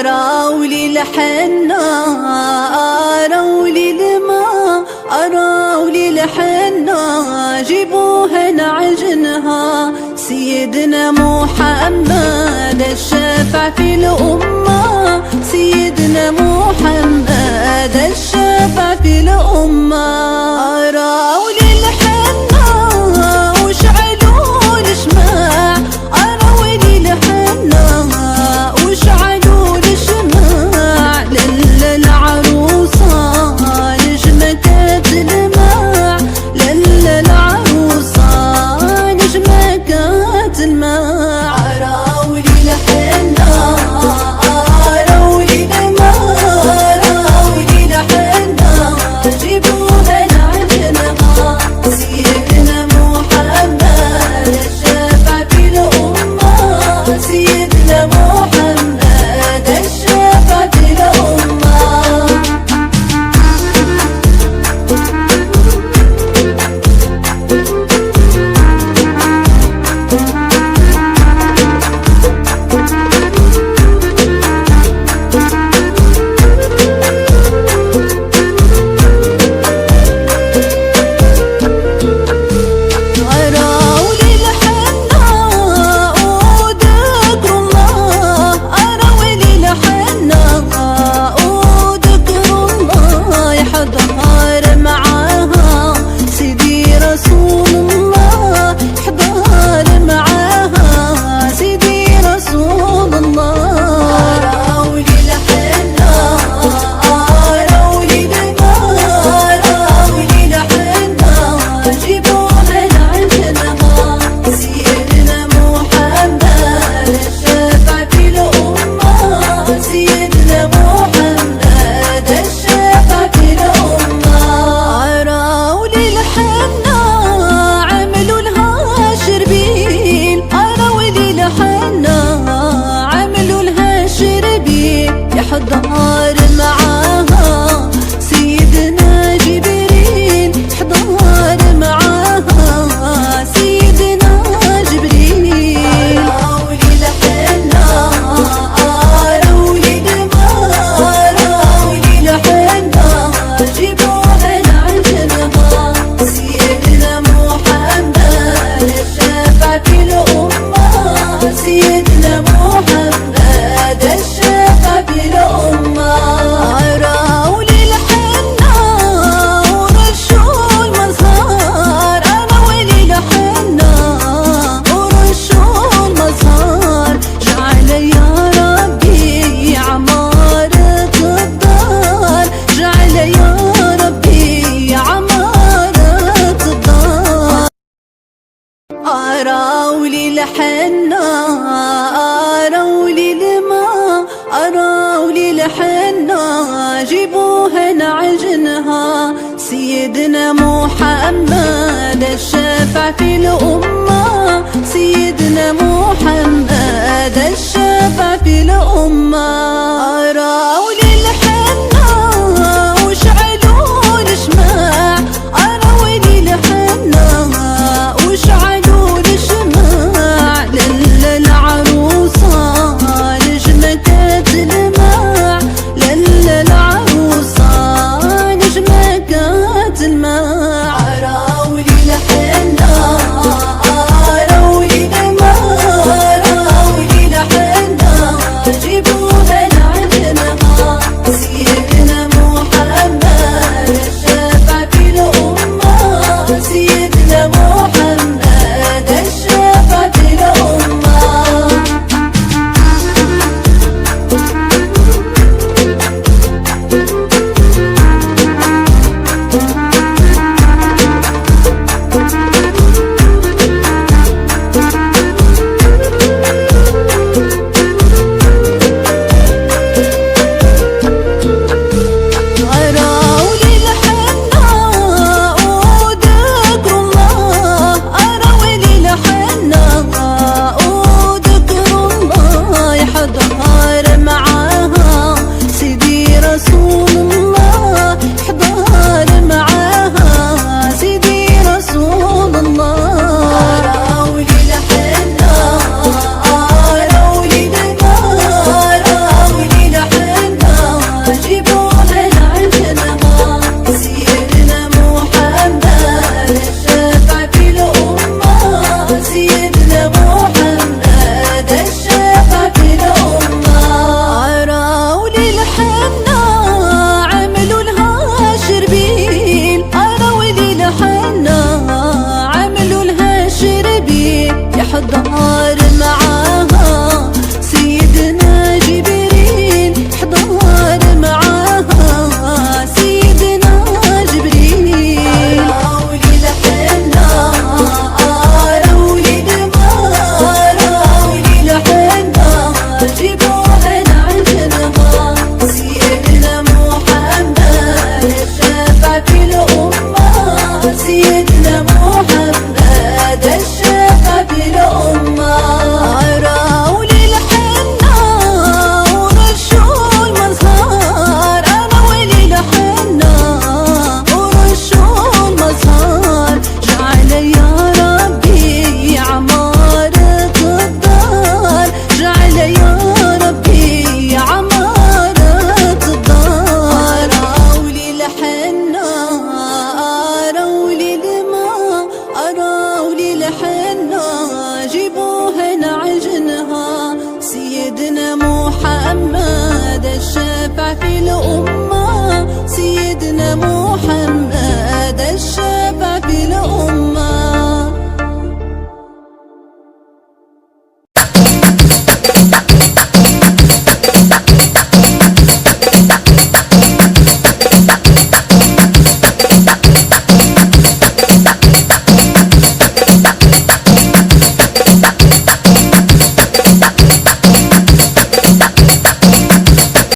أراولي الحنة أراولي الماء أراولي الحنة جيبوها نعجنها سيدنا محمد الشافع في الأمة سيدنا محمد الشافع في الأمة أراولي الحنة واشعلوا الشماع أراولي الحنة واشعلوا الشماع للعروسة نجمة تلمع للعروسة نجمة تلمع أراولي الحنة أراولي الماء أراولي الحنة جيبوها نعجنها سيدنا محمد الشافع في الأمة سيدنا محمد الشافع في الأمة أراولي الحنة وذكر الله أراولي الحنة وذكر الله يحضر معاها سيدي رسول الله يحضر معاها سيدي رسول الله أراولي الحنة أراولي الماء أراولي الحنة جيبوها نعجنها سيدنا محمد الشافع في الأمة سيدنا محمد الشافع في الأمة أراولي الحنة عملوا لها شربين أراولي الحنة عملوا لها شربين يحضر معاها سيدنا جبريل يحضر معاها سيدنا جبريل أراولي الحنة أراولي الماء أراولي الحنة جيبوها نعجنها سيدنا محمد الشافع في الأمة سيدنا محمد الشافع في الأمة أراولي الحنة ورشوا المزهار أراولي الحنة ورشوا المزهار جعل يا ربي عمارة الدار جعل يا ربي عمارة الدار أراولي الحنة أراولي الماء أراولي الحنة جيبوها نعجنها سيدنا محمد الشافع في الأمة سيدنا محمد الشافع في الأمة أراولي الحنة واشعلوا الشماع أراولي الحنة واشعلوا الشماع للعروسة نجمة تلمع للعروسة نجمة تلمع أراولي الحنة أراولي الماء أراولي الحنة جيبوها نعجنها رمضان